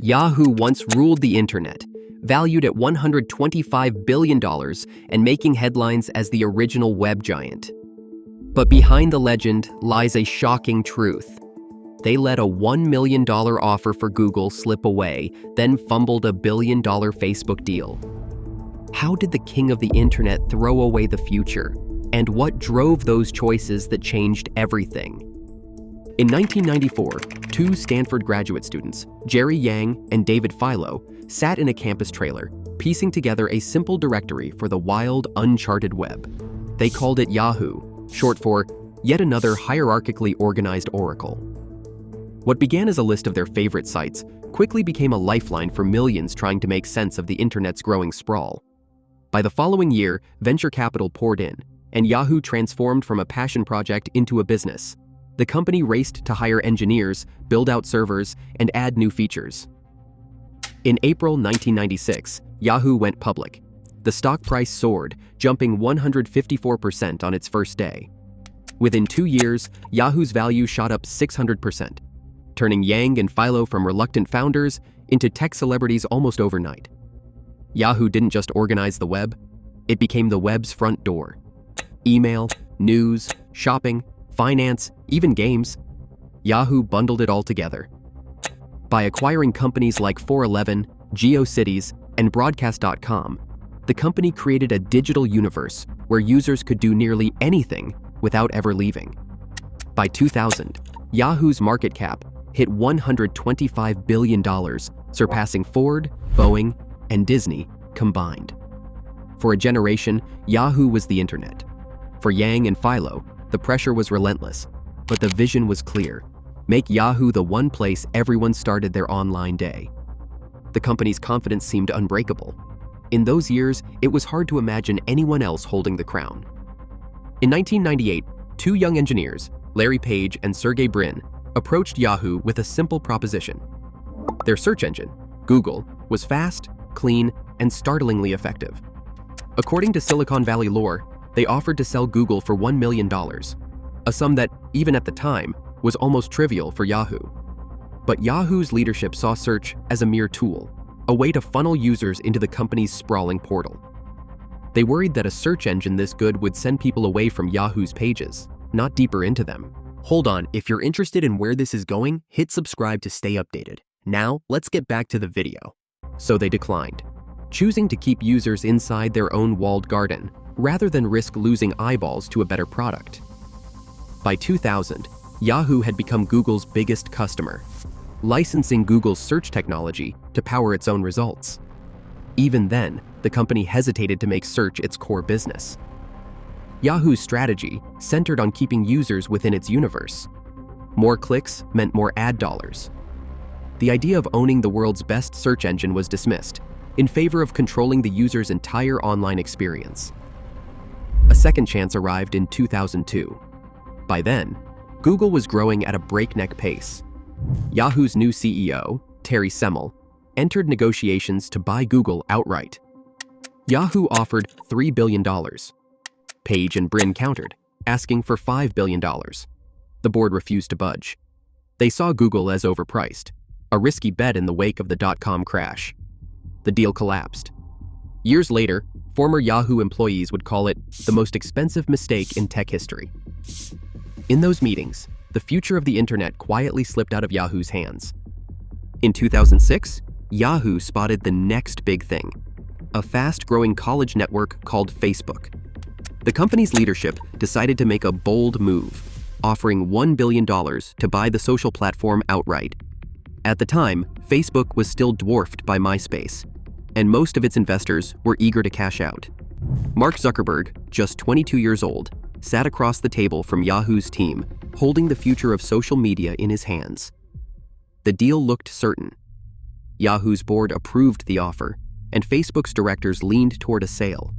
Yahoo once ruled the internet, valued at $125 billion and making headlines as the original web giant. But behind the legend lies a shocking truth. They let a $1 million offer for Google slip away, then fumbled a $1 billion Facebook deal. How did the king of the internet throw away the future? And what drove those choices that changed everything? In 1994, two Stanford graduate students, Jerry Yang and David Philo, sat in a campus trailer, piecing together a simple directory for the wild, uncharted web. They called it Yahoo, short for yet another hierarchically organized oracle. What began as a list of their favorite sites quickly became a lifeline for millions trying to make sense of the internet's growing sprawl. By the following year, venture capital poured in, and Yahoo transformed from a passion project into a business. The company raced to hire engineers, build out servers, and add new features. In April 1996, Yahoo went public. The stock price soared, jumping 154% on its first day. Within 2 years, Yahoo's value shot up 600%, turning Yang and Philo from reluctant founders into tech celebrities almost overnight. Yahoo didn't just organize the web, it became the web's front door. Email, news, shopping, finance, even games. Yahoo bundled it all together. By acquiring companies like 411, GeoCities, and Broadcast.com, the company created a digital universe where users could do nearly anything without ever leaving. By 2000, Yahoo's market cap hit $125 billion, surpassing Ford, Boeing, and Disney combined. For a generation, Yahoo was the internet. For Yang and Philo, the pressure was relentless, but the vision was clear. Make Yahoo the one place everyone started their online day. The company's confidence seemed unbreakable. In those years, it was hard to imagine anyone else holding the crown. In 1998, two young engineers, Larry Page and Sergey Brin, approached Yahoo with a simple proposition. Their search engine, Google, was fast, clean, and startlingly effective. According to Silicon Valley lore, they offered to sell Google for $1 million, a sum that, even at the time, was almost trivial for Yahoo. But Yahoo's leadership saw search as a mere tool, a way to funnel users into the company's sprawling portal. They worried that a search engine this good would send people away from Yahoo's pages, not deeper into them. Hold on, if you're interested in where this is going, hit subscribe to stay updated. Now, let's get back to the video. So they declined, choosing to keep users inside their own walled garden, rather than risk losing eyeballs to a better product. By 2000, Yahoo had become Google's biggest customer, licensing Google's search technology to power its own results. Even then, the company hesitated to make search its core business. Yahoo's strategy centered on keeping users within its universe. More clicks meant more ad dollars. The idea of owning the world's best search engine was dismissed, in favor of controlling the user's entire online experience. A second chance arrived in 2002. By then, Google was growing at a breakneck pace. Yahoo's new CEO, Terry Semel, entered negotiations to buy Google outright. Yahoo offered $3 billion. Page and Brin countered, asking for $5 billion. The board refused to budge. They saw Google as overpriced, a risky bet in the wake of the dot-com crash. The deal collapsed. Years later, former Yahoo employees would call it the most expensive mistake in tech history. In those meetings, the future of the internet quietly slipped out of Yahoo's hands. In 2006, Yahoo spotted the next big thing, a fast-growing college network called Facebook. The company's leadership decided to make a bold move, offering $1 billion to buy the social platform outright. At the time, Facebook was still dwarfed by MySpace, and most of its investors were eager to cash out. Mark Zuckerberg, just 22 years old, sat across the table from Yahoo's team, holding the future of social media in his hands. The deal looked certain. Yahoo's board approved the offer, and Facebook's directors leaned toward a sale.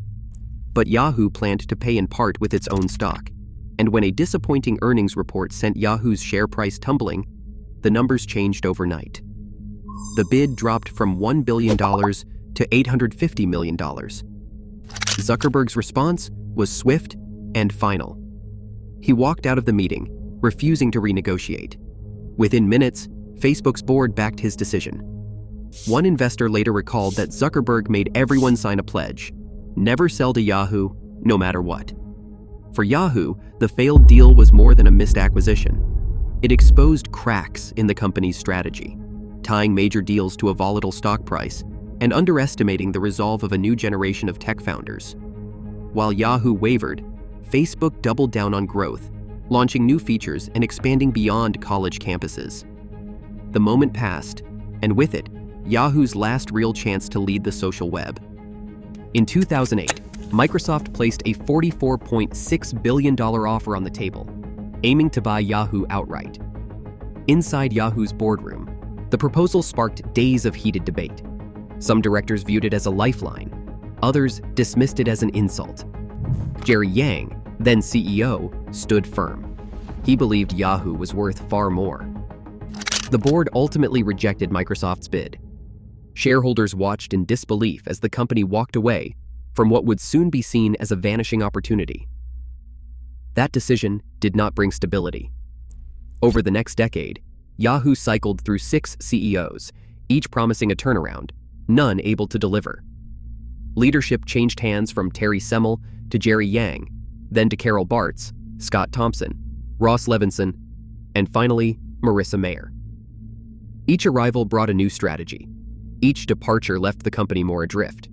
But Yahoo planned to pay in part with its own stock, and when a disappointing earnings report sent Yahoo's share price tumbling, the numbers changed overnight. The bid dropped from $1 billion to $850 million. Zuckerberg's response was swift and final. He walked out of the meeting, refusing to renegotiate. Within minutes, Facebook's board backed his decision. One investor later recalled that Zuckerberg made everyone sign a pledge: never sell to Yahoo, no matter what. For Yahoo, the failed deal was more than a missed acquisition. It exposed cracks in the company's strategy, tying major deals to a volatile stock price and underestimating the resolve of a new generation of tech founders. While Yahoo wavered, Facebook doubled down on growth, launching new features and expanding beyond college campuses. The moment passed, and with it, Yahoo's last real chance to lead the social web. In 2008, Microsoft placed a $44.6 billion offer on the table, aiming to buy Yahoo outright. Inside Yahoo's boardroom, the proposal sparked days of heated debate. Some directors viewed it as a lifeline, others dismissed it as an insult. Jerry Yang, then CEO, stood firm. He believed Yahoo was worth far more. The board ultimately rejected Microsoft's bid. Shareholders watched in disbelief as the company walked away from what would soon be seen as a vanishing opportunity. That decision did not bring stability. Over the next decade, Yahoo cycled through 6 CEOs, each promising a turnaround, none able to deliver. Leadership changed hands from Terry Semel to Jerry Yang, then to Carol Bartz, Scott Thompson, Ross Levinson, and finally, Marissa Mayer. Each arrival brought a new strategy. Each departure left the company more adrift.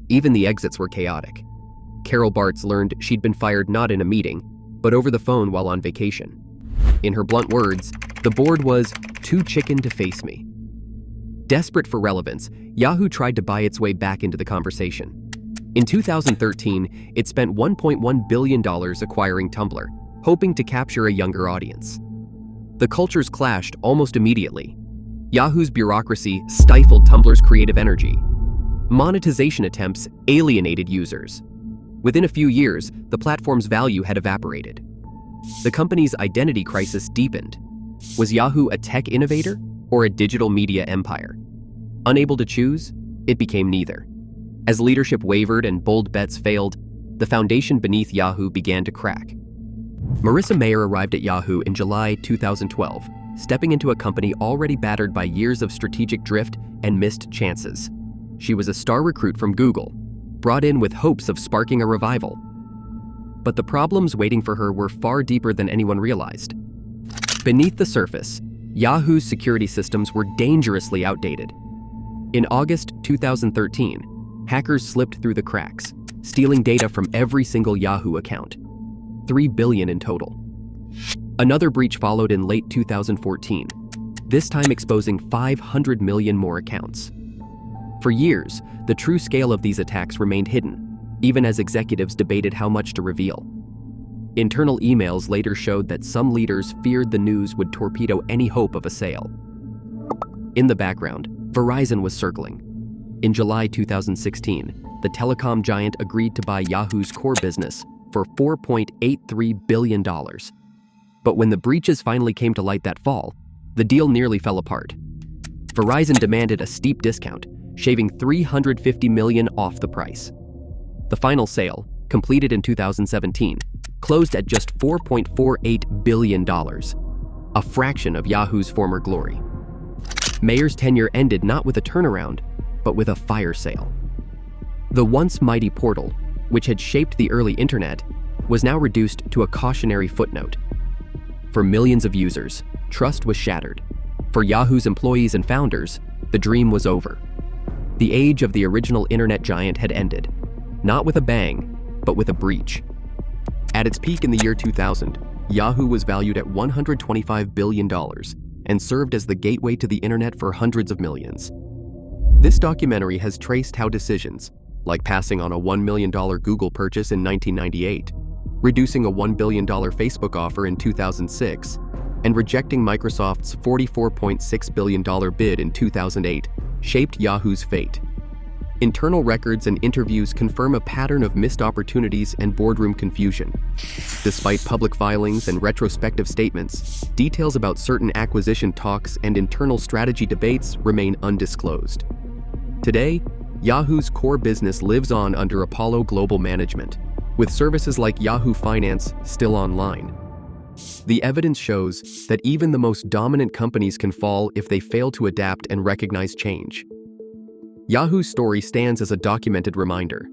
Even the exits were chaotic. Carol Bartz learned she'd been fired not in a meeting, but over the phone while on vacation. In her blunt words, the board was too chicken to face me. Desperate for relevance, Yahoo tried to buy its way back into the conversation. In 2013, it spent $1.1 billion acquiring Tumblr, hoping to capture a younger audience. The cultures clashed almost immediately. Yahoo's bureaucracy stifled Tumblr's creative energy. Monetization attempts alienated users. Within a few years, the platform's value had evaporated. The company's identity crisis deepened. Was Yahoo a tech innovator or a digital media empire? Unable to choose, it became neither. As leadership wavered and bold bets failed, the foundation beneath Yahoo began to crack. Marissa Mayer arrived at Yahoo in July 2012, stepping into a company already battered by years of strategic drift and missed chances. She was a star recruit from Google, brought in with hopes of sparking a revival. But the problems waiting for her were far deeper than anyone realized. Beneath the surface, Yahoo's security systems were dangerously outdated. In August 2013, hackers slipped through the cracks, stealing data from every single Yahoo account, 3 billion in total. Another breach followed in late 2014, this time exposing 500 million more accounts. For years, the true scale of these attacks remained hidden, even as executives debated how much to reveal. Internal emails later showed that some leaders feared the news would torpedo any hope of a sale. In the background, Verizon was circling. In July 2016, the telecom giant agreed to buy Yahoo's core business for $4.83 billion. But when the breaches finally came to light that fall, the deal nearly fell apart. Verizon demanded a steep discount, shaving $350 million off the price. The final sale, completed in 2017, closed at just $4.48 billion, a fraction of Yahoo's former glory. Mayer's tenure ended not with a turnaround, but with a fire sale. The once mighty portal, which had shaped the early internet, was now reduced to a cautionary footnote. For millions of users, trust was shattered. For Yahoo's employees and founders, the dream was over. The age of the original internet giant had ended, not with a bang, but with a breach. At its peak in the year 2000, Yahoo was valued at $125 billion and served as the gateway to the internet for hundreds of millions. This documentary has traced how decisions, like passing on a $1 million Google purchase in 1998, reducing a $1 billion Facebook offer in 2006, and rejecting Microsoft's $44.6 billion bid in 2008, shaped Yahoo's fate. Internal records and interviews confirm a pattern of missed opportunities and boardroom confusion. Despite public filings and retrospective statements, details about certain acquisition talks and internal strategy debates remain undisclosed. Today, Yahoo's core business lives on under Apollo Global Management, with services like Yahoo Finance still online. The evidence shows that even the most dominant companies can fall if they fail to adapt and recognize change. Yahoo's story stands as a documented reminder.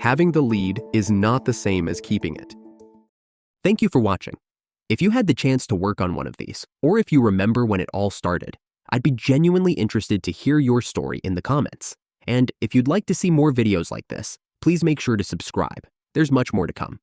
Having the lead is not the same as keeping it. Thank you for watching. If you had the chance to work on one of these, or if you remember when it all started, I'd be genuinely interested to hear your story in the comments. And if you'd like to see more videos like this, please make sure to subscribe. There's much more to come.